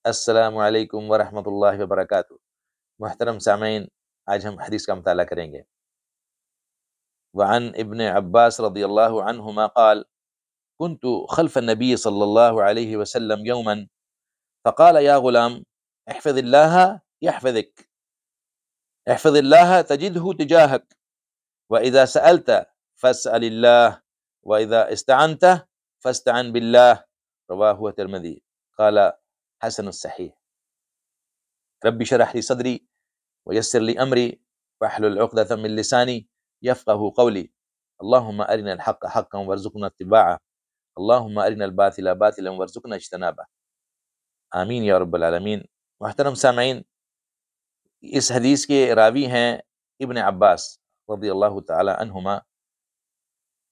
السلام علیکم ورحمۃ اللہ وبرکاتہ۔ محترم سامعین، آج ہم حدیث کا مطالعہ کریں گے۔ وعن ابن عباس رضی اللہ عنہما قال كنت خلف النبي صلی اللہ علیہ وسلم یوما فقال یا غلام احفظ اللہ يحفظك احفظ اللہ تجدہ تجاہک وإذا سألت فاسأل اللہ وإذا استعنت فاستعن باللہ رواہ الترمذی قال حسن الصحیح۔ رب اشرح لي صدري ويسر لي أمري واحلل عقدة من لساني يفقه قولي اللهم أرنا الحق حقا وارزقنا اتباعه اللهم أرنا الباطل باطلا وارزقنا اجتنابه آمین یا رب العالمین۔ محترم سامعین، اس حدیث کے راوی ہیں ابن عباس رضی اللہ تعالی عنہما۔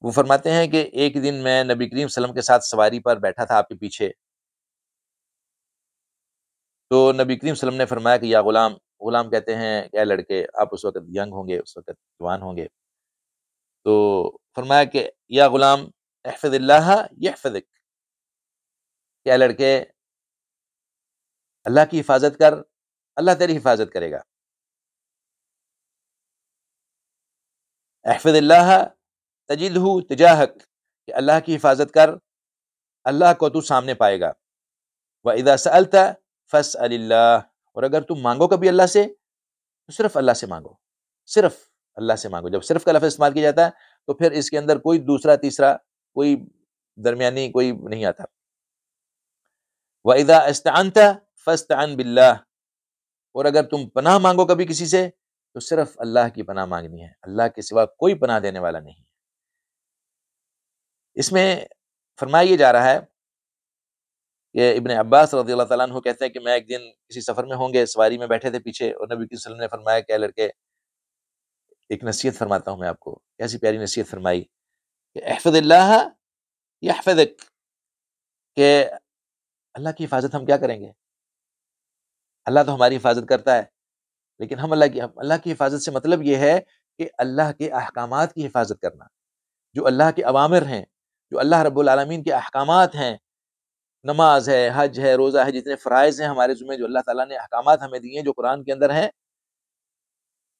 وہ فرماتے ہیں کہ ایک دن میں نبی کریم صلی اللہ علیہ وسلم کے ساتھ سواری پر بیٹھا تھا آپ کے پیچھے، تو نبی کریم صلی اللہ علیہ وسلم نے فرمایا کہ یا غلام، غلام کہتے ہیں اے لڑکے، آپ اس وقت ینگ ہوں گے، اس وقت جوان ہوں گے، تو فرمایا کہ یا غلام احفظ اللہ یحفظک، کہ اے لڑکے اللہ کی حفاظت کر، اللہ تیری حفاظت کرے گا۔ احفظ اللہ تجدہ تجاہک، کہ اللہ کی حفاظت کر، اللہ کو تو سامنے پائے گا۔ وَإِذَا سَأَلْتَ فَاسْأَلِ اللَّهِ، اور اگر تم مانگو کبھی اللہ سے تو صرف اللہ سے مانگو، صرف اللہ سے مانگو۔ جب صرف کا لفظ استعمال کیا جاتا ہے تو پھر اس کے اندر کوئی دوسرا تیسرا کوئی درمیانی کوئی نہیں آتا۔ وَإِذَا اسْتَعَنْتَ فَاسْتَعِنْ بِاللَّهِ، اور اگر تم پناہ مانگو کبھی کسی سے تو صرف اللہ کی پناہ مانگنی ہے، اللہ کے سوا کوئی پناہ دینے والا نہیں ہے۔ اس میں فرمایا یہ جا رہا ہے کہ ابن عباس رضی اللہ تعالیٰ عنہ کہتے ہیں کہ میں ایک دن کسی سفر میں ہوں گے، سواری میں بیٹھے تھے پیچھے، اور نبی صلی اللہ علیہ وسلم نے فرمایا کہ اے لڑکے، ایک نصیحت فرماتا ہوں میں آپ کو، کیسی پیاری نصیحت فرمائی کہ احفظ اللہ یحفظک، کہ اللہ کی حفاظت ہم کیا کریں گے؟ اللہ تو ہماری حفاظت کرتا ہے، لیکن ہم اللہ کی حفاظت سے مطلب یہ ہے کہ اللہ کے احکامات کی حفاظت کرنا، جو اللہ کے اوامر ہیں، جو اللہ رب العالمین کے احکامات ہیں، نماز ہے، حج ہے، روزہ ہے، جتنے فرائض ہیں ہمارے ذمہ، جو اللہ تعالیٰ نے احکامات ہمیں دیے ہیں، جو قرآن کے اندر ہیں،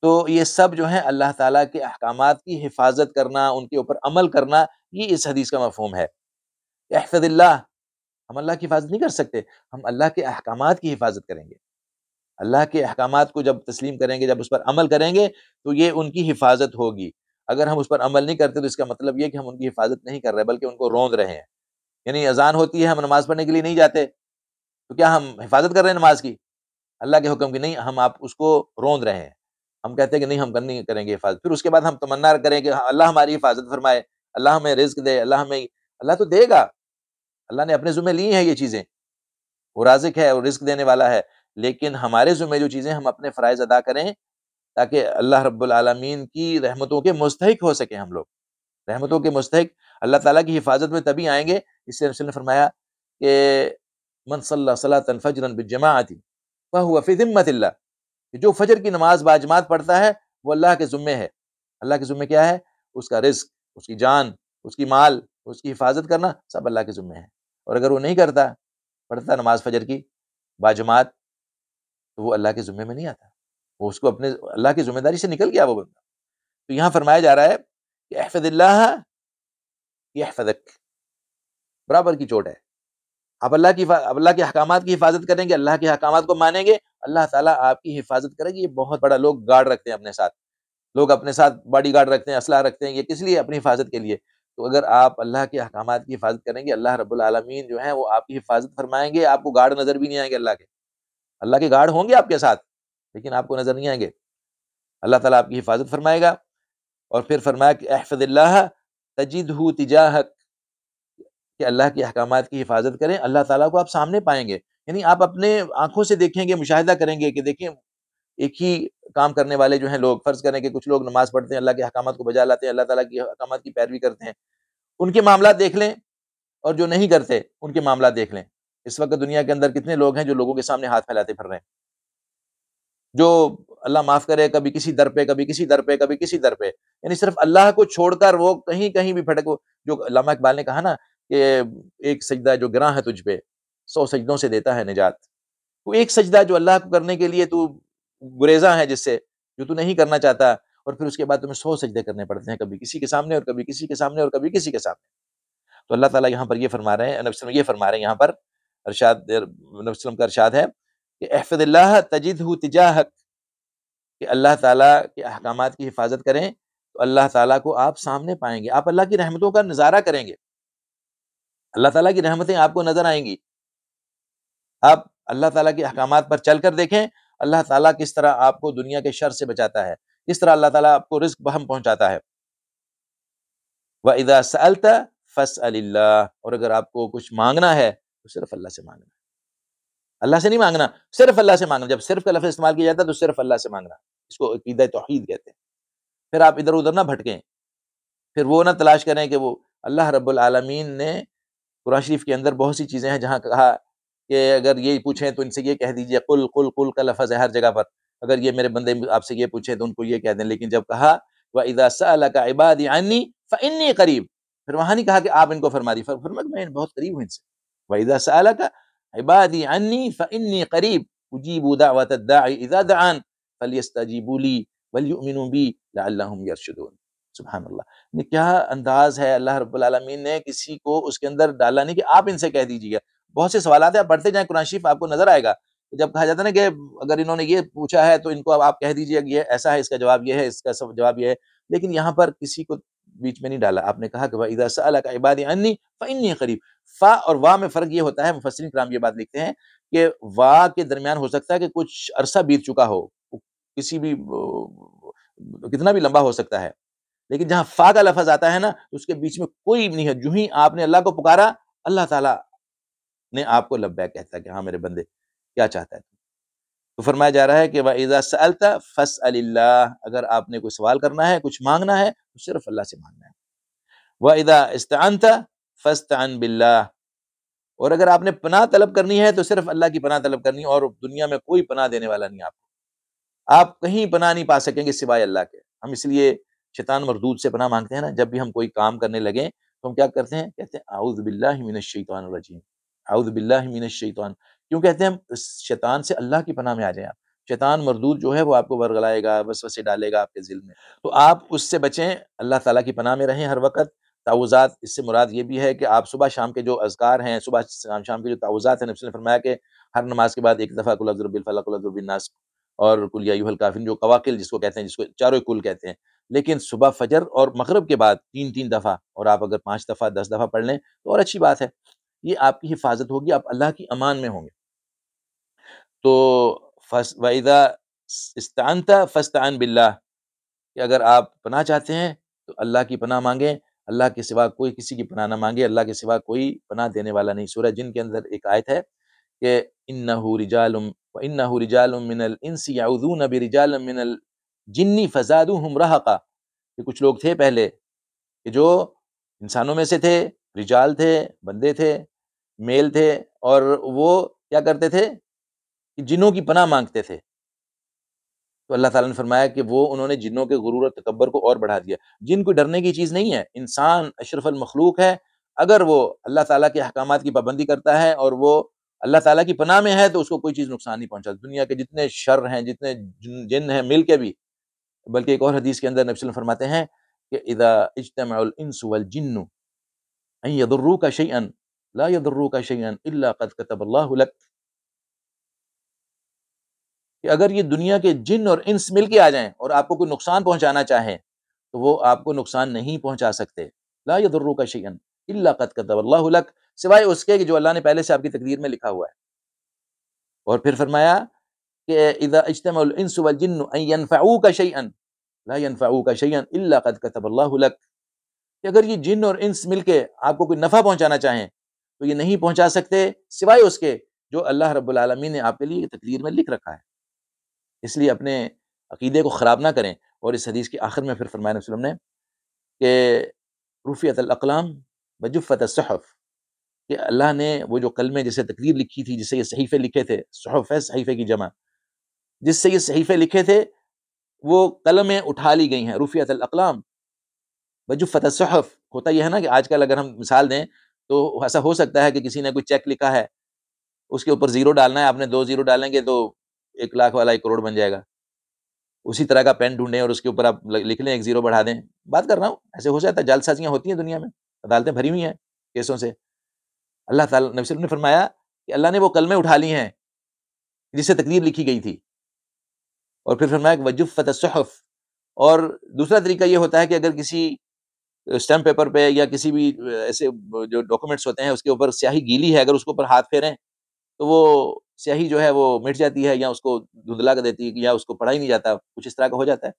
تو یہ سب جو ہیں اللہ تعالیٰ کے احکامات کی حفاظت کرنا، ان کے اوپر عمل کرنا، یہ اس حدیث کا مفہوم ہے۔ احفظ اللہ، ہم اللہ کی حفاظت نہیں کر سکتے، ہم اللہ کے احکامات کی حفاظت کریں گے۔ اللہ کے احکامات کو جب تسلیم کریں گے، جب اس پر عمل کریں گے تو یہ ان کی حفاظت ہوگی۔ اگر ہم اس پر عمل نہیں کرتے تو اس کا مطلب یہ کہ ہم ان کی حفاظت نہیں کر رہے بلکہ ان کو روند رہے ہیں۔ یعنی اذان ہوتی ہے، ہم نماز پڑھنے کے لیے نہیں جاتے تو کیا ہم حفاظت کر رہے ہیں نماز کی؟ اللہ کے حکم کی نہیں، ہم آپ اس کو روند رہے ہیں۔ ہم کہتے ہیں کہ نہیں، ہم نہیں کریں گے حفاظت، پھر اس کے بعد ہم تمنا کریں کہ اللہ ہماری حفاظت فرمائے، اللہ ہمیں رزق دے، اللہ تو دے گا، اللہ نے اپنے ذمہ لی ہیں یہ چیزیں، وہ رازق ہے اور رزق دینے والا ہے، لیکن ہمارے ذمہ جو چیزیں، ہم اپنے فرائض ادا کریں تاکہ اللہ رب العالمین کی رحمتوں کے مستحق ہو سکیں۔ ہم لوگ رحمتوں کے مستحق اللہ تعالیٰ کی حفاظت میں تبھی آئیں گے۔ اس سے رسول نے فرمایا کہ من صلی صلاۃ فجرا بالجماعۃ فهو فی ذمۃ اللہ، کہ جو فجر کی نماز باجماعت پڑھتا ہے وہ اللہ کے ذمے ہے۔ اللہ کے ذمے کیا ہے؟ اس کا رزق، اس کی جان، اس کی مال، اس کی حفاظت کرنا سب اللہ کے ذمے ہے۔ اور اگر وہ نہیں پڑھتا نماز فجر کی باجماعت، تو وہ اللہ کے ذمے میں نہیں آتا، وہ اس کو اپنے اللہ کی ذمہ داری سے نکل گیا وہ بندہ۔ تو یہاں فرمایا جا رہا ہے کہ احفظ اللہ یحفظک، برابر کی چوٹ ہے۔ آپ اللہ کے احکامات کی حفاظت کریں گے، اللہ کے احکامات کو مانیں گے، اللہ تعالیٰ آپ کی حفاظت کرے گی۔ یہ بہت بڑا، لوگ گارڈ رکھتے ہیں اپنے ساتھ، لوگ اپنے ساتھ باڈی گارڈ رکھتے ہیں، اسلحہ رکھتے ہیں، یہ کس لیے؟ اپنی حفاظت کے لیے۔ تو اگر آپ اللہ کے احکامات کی حفاظت کریں گے، اللہ رب العالمین جو ہیں وہ آپ کی حفاظت فرمائیں گے، آپ کو گارڈ نظر بھی نہیں آئیں گے۔ اللہ کے گارڈ ہوں گے آپ کے ساتھ لیکن آپ کو نظر نہیں آئیں گے، اللہ تعالیٰ آپ کی حفاظت فرمائے گا۔ اور پھر فرمایا کہ احفظ اللہ تجدہ تجاہک، کہ اللہ کے احکامات کی حفاظت کریں، اللہ تعالیٰ کو آپ سامنے پائیں گے۔ یعنی آپ اپنے آنکھوں سے دیکھیں گے، مشاہدہ کریں گے کہ دیکھیں ایک ہی کام کرنے والے جو ہیں لوگ، فرض کریں کہ کچھ لوگ نماز پڑھتے ہیں، اللہ کے احکامات کو بجا لاتے ہیں، اللہ تعالیٰ کے احکامات کی پیروی کرتے ہیں، ان کے معاملات دیکھ لیں، اور جو نہیں کرتے ان کے معاملات دیکھ لیں۔ اس وقت دنیا کے اندر کتنے لوگ ہیں جو لوگوں کے سامنے ہاتھ پھیلاتے پھر رہے ہیں، جو اللہ معاف کرے کبھی کسی در پہ، کبھی کسی در پہ، کبھی کسی در پہ، یعنی صرف اللہ کو چھوڑ کر وہ کہیں کہیں بھی پھٹک، جو علامہ اقبال نے کہا نا کہ ایک سجدہ جو گراں ہے تجھ پہ 100 سجدوں سے دیتا ہے نجات۔ وہ ایک سجدہ جو اللہ کو کرنے کے لیے تو گریزاں ہے جس سے، جو تو نہیں کرنا چاہتا، اور پھر اس کے بعد تمہیں 100 سجدے کرنے پڑتے ہیں، کبھی کسی کے سامنے اور کبھی کسی کے سامنے اور کبھی کسی کے سامنے۔ تو اللہ تعالیٰ یہاں پر یہ فرما رہے ہیں، نبی صلی اللہ علیہ وسلم یہ فرما رہے ہیں یہاں پر، ارشاد نبی صلی اللہ علیہ وسلم کا ارشاد ہے کہ احفظ اللہ تجدہ تجاہک، کہ اللہ تعالیٰ کے احکامات کی حفاظت کریں تو اللہ تعالیٰ کو آپ سامنے پائیں گے، آپ اللہ کی رحمتوں کا نظارہ کریں گے، اللہ تعالیٰ کی رحمتیں آپ کو نظر آئیں گی۔ آپ اللہ تعالیٰ کے احکامات پر چل کر دیکھیں، اللہ تعالیٰ کس طرح آپ کو دنیا کے شر سے بچاتا ہے، کس طرح اللہ تعالیٰ آپ کو رزق بہم پہنچاتا ہے۔ وَإِذَا سَأَلْتَ فَاسْأَلِ اللَّهِ، اور اگر آپ کو کچھ مانگنا ہے تو صرف اللہ سے مانگنا، اللہ سے نہیں مانگنا، صرف اللہ سے مانگنا۔ جب صرف کا لفظ استعمال کیا جاتا ہے تو صرف اللہ سے مانگنا، اس کو عقیدہ توحید کہتے ہیں۔ پھر آپ ادھر ادھر نہ بھٹکیں، پھر وہ نہ تلاش کریں کہ وہ اللہ رب العالمین نے قرآن شریف کے اندر بہت سی چیزیں ہیں جہاں کہا کہ اگر یہ پوچھیں تو ان سے یہ کہہ دیجئے، قل قل قل کا لفظ ہے ہر جگہ پر، اگر یہ میرے بندے آپ سے یہ پوچھیں تو ان کو یہ کہہ دیں، لیکن جب کہا وَإِذَا سَأَلَكَ عِبَادِي عَنِّي فَإِنِّي قَرِيب، پھر وہاں نہیں کہا کہ آپ ان کو فرما دی، فرمایا کہ میں بہت قریب ہوں ان سے۔ وَإِذَا سَأَلَكَ عِبَادِي عَنِّي فَإِنِّي قَرِيب أُجِيبُ دَعْوَةَ الدَّاعِ إِذَا دَعَانِ فَلْيَسْتَجِيبُوا لِي وَلْيُؤْمِنُوا بِي لَعَلَّهُمْ يَرْشُدُونَ۔ سبحان اللہ، کیا انداز ہے اللہ رب العالمین نے کسی کو اس کے اندر ڈالا نہیں کہ آپ ان سے کہہ دیجیے گا۔ بہت سے سوالات ہیں، آپ پڑھتے جائیں قرآن شریف آپ کو نظر آئے گا، جب کہا جاتا ہے نا کہ اگر انہوں نے یہ پوچھا ہے تو ان کو اب آپ کہہ دیجیے کہ یہ ایسا ہے، اس کا جواب یہ ہے، اس کا جواب یہ ہے، لیکن یہاں پر کسی کو بیچ میں نہیں ڈالا، آپ نے کہا کہ وَإِذَا سَأَلَكَ عِبَادِي عَنِّي فَإِنِّي قَرِيب۔ فا اور وا میں فرق یہ ہوتا ہے، مفسرین کرام یہ بات لکھتے ہیں کہ وا کے درمیان ہو سکتا ہے کہ کچھ عرصہ بیت چکا ہو، کسی بھی کتنا بھی لمبا ہو سکتا ہے، لیکن جہاں فا کا لفظ آتا ہے نا تو اس کے بیچ میں کوئی نہیں ہے، جو ہی آپ نے اللہ کو پکارا اللہ تعالیٰ نے آپ کو لبیک کہتا ہے کہ ہاں میرے بندے کیا چاہتا ہے۔ تو فرمایا جا رہا ہے کہ وَإِذَا سَأَلْتَ فَاسْأَلِ اللَّهِ، اگر آپ نے کوئی سوال کرنا ہے، کچھ مانگنا ہے تو صرف اللہ سے مانگنا ہے۔ وَإِذَا اسْتَعَنْتَ فَاسْتَعِنْ بِاللَّهِ، اور اگر آپ نے پناہ طلب کرنی ہے تو صرف اللہ کی پناہ طلب کرنی ہے، اور دنیا میں کوئی پناہ دینے والا نہیں آپ کہیں پناہ نہیں پا سکیں گے سوائے اللہ کے۔ ہم اس لیے شیطان مردود سے پناہ مانگتے ہیں نا، جب بھی ہم کوئی کام کرنے لگیں تو ہم کیا کرتے ہیں، کہتے ہیں اعوذ باللہ من الشیطان الرجیم، اعوذ باللہ من الشیطان، کیوں کہتے ہیں ہم؟ اس شیطان سے اللہ کی پناہ میں آ جائیں آپ۔ شیطان مردود جو ہے وہ آپ کو ورغلائے گا، وسوسے ڈالے گا آپ کے دل میں، تو آپ اس سے بچیں، اللہ تعالیٰ کی پناہ میں رہیں ہر وقت۔ تعوذات، اس سے مراد یہ بھی ہے کہ آپ صبح شام کے جو اذکار ہیں، صبح شام کے جو تعوذات ہیں، نبی نے فرمایا کہ ہر نماز کے بعد ایک دفعہ قل اعوذ برب الفلق، قل اعوذ برب الناس اور قل یا ایھا الکافرون، جو قواقل جس کو کہتے ہیں، جس کو چاروں کل کہتے ہیں، لیکن صبح فجر اور مغرب کے بعد 3 دفعہ، اور آپ اگر 5 دفعہ 10 دفعہ پڑھ لیں تو اور اچھی بات ہے، یہ آپ کی حفاظت ہوگی، آپ اللہ کی امان میں ہوں گے۔ تو وَإِذَا اسْتَعَنْتَ فَاسْتَعِنْ بِاللَّهِ، کہ اگر آپ پناہ چاہتے ہیں تو اللہ کی پناہ مانگیں، اللہ کے سوا کوئی کسی کی پناہ نہ مانگے، اللہ کے سوا کوئی پناہ دینے والا نہیں۔ سورہ جن کے اندر ایک آیت ہے کہ إِنَّهُ رِجَالٌ وَإِنَّهُ رِجَالٌ مِّنَ الْإِنسِ يَعُوذُونَ بِرِجَالٍ مِّنَ الْجِنِّ فَزَادُوهُمْ رَهَقًا، کہ کچھ لوگ تھے پہلے کہ جو انسانوں میں سے تھے، رجال تھے، بندے تھے، میل تھے، اور وہ کیا کرتے تھے کہ جنوں کی پناہ مانگتے تھے، تو اللہ تعالیٰ نے فرمایا کہ وہ انہوں نے جنوں کے غرور اور تکبر کو اور بڑھا دیا۔ جن کوئی ڈرنے کی چیز نہیں ہے، انسان اشرف المخلوق ہے، اگر وہ اللہ تعالیٰ کے احکامات کی پابندی کرتا ہے اور وہ اللہ تعالیٰ کی پناہ میں ہے تو اس کو کوئی چیز نقصان نہیں پہنچاتی۔ دنیا کے جتنے شر ہیں، جتنے جن ہیں مل کے بھی، بلکہ ایک اور حدیث کے اندر نبی صلی اللہ علیہ وسلم فرماتے ہیں کہ اذا اجتمع الانس والجن ان يضروك شيئا لا يضروك شيئا الا قد كتب الله لك، کہ اگر یہ دنیا کے جن اور انس مل کے آ جائیں اور آپ کو کوئی نقصان پہنچانا چاہیں تو وہ آپ کو نقصان نہیں پہنچا سکتے۔ لا يضروك شيئا الا قد كتب الله لك، سوائے اس کے کہ جو اللہ نے پہلے سے آپ کی تقدیر میں لکھا ہوا ہے۔ اور پھر فرمایا کہ اذا اجتمع الانس والجن ان ينفعوك شيئا لا ينفعوك شيئا الا قد كتب الله لك، کہ اگر یہ جن اور انس مل کے آپ کو کوئی نفع پہنچانا چاہیں تو یہ نہیں پہنچا سکتے سوائے اس کے جو اللہ رب العالمین نے آپ کے لیے تقدیر میں لکھ رکھا ہے۔ اس لیے اپنے عقیدے کو خراب نہ کریں۔ اور اس حدیث کے آخر میں پھر فرمایا نبی صلی اللہ علیہ وسلم نے کہ رفعت الاقلام وجفت الصحف، کہ اللہ نے وہ جو کلمے جسے تقدیر لکھی تھی، جسے یہ صحیفے لکھے تھے، صحف ہے صحیفے کی جمع، جس سے یہ صحیفے لکھے تھے وہ قلمیں اٹھا لی گئی ہیں، رفعت الاقلام وجفت الصحف۔ ہوتا یہ ہے نا کہ آج کل اگر ہم مثال دیں تو ایسا ہو سکتا ہے کہ کسی نے کوئی چیک لکھا ہے اس کے اوپر زیرو ڈالنا ہے، آپ نے 2 زیرو ڈالیں گے تو 1 لاکھ والا 1 کروڑ بن جائے گا۔ اسی طرح کا پین ڈھونڈیں اور اس کے اوپر آپ لکھ لیں 1 زیرو بڑھا دیں۔ بات کر رہا ہوں، ایسے ہو جاتا ہے، جعل سازیاں ہوتی ہیں دنیا میں، عدالتیں بھری ہوئی ہیں کیسوں سے۔ اللہ تعالیٰ نبی صلی اللہ علیہ وسلم نے فرمایا کہ اللہ نے وہ کلمے اٹھا لی ہیں جس سے تقدیر لکھی گئی تھی، اور پھر فرمایا کہ وجفت الصحف۔ اور دوسرا طریقہ یہ ہوتا ہے کہ اگر کسی اسٹیمپ پیپر پہ یا کسی بھی ایسے جو ڈاکومنٹس ہوتے ہیں اس کے اوپر سیاہی گیلی ہے، اگر اس کے اوپر ہاتھ پھیریں تو وہ سیاہی جو ہے وہ مٹ جاتی ہے، یا اس کو دھندلا کر دیتی ہے، یا اس کو پڑھا ہی نہیں جاتا، کچھ اس طرح کا ہو جاتا ہے۔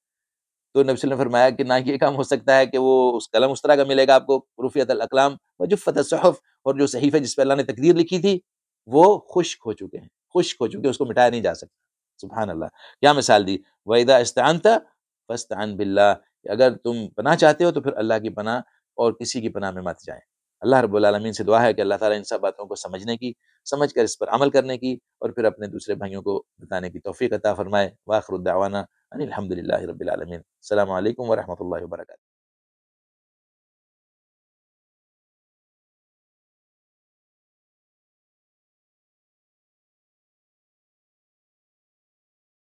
تو نبی صلی اللہ علیہ وسلم نے فرمایا کہ نہ یہ کام ہو سکتا ہے کہ وہ اس قلم اس طرح کا ملے گا آپ کو، رفعت الاقلام وجفت الصحف، اور جو صحیفے جس پہ اللہ نے تقدیر لکھی تھی وہ خشک ہو چکے ہیں، خشک ہو چکے، اس کو مٹایا نہیں جا سکتا۔ سبحان اللہ، کیا مثال دی! وَإِذَا اسْتَعَنْتَ فَاسْتَعِنْ بِاللَّهِ، کہ اگر تم پناہ چاہتے ہو تو پھر اللہ کی پناہ اور کسی کی پناہ میں مت جائیں۔ اللہ رب العالمین سے دعا ہے کہ اللہ تعالیٰ ان سب باتوں کو سمجھنے کی، سمجھ کر اس پر عمل کرنے کی، اور پھر اپنے دوسرے بھائیوں کو بتانے کی توفیق عطا فرمائے۔ وآخر الدعوانا ان الحمد للہ رب العالمین۔ السلام علیکم ورحمۃ اللہ وبرکاتہ۔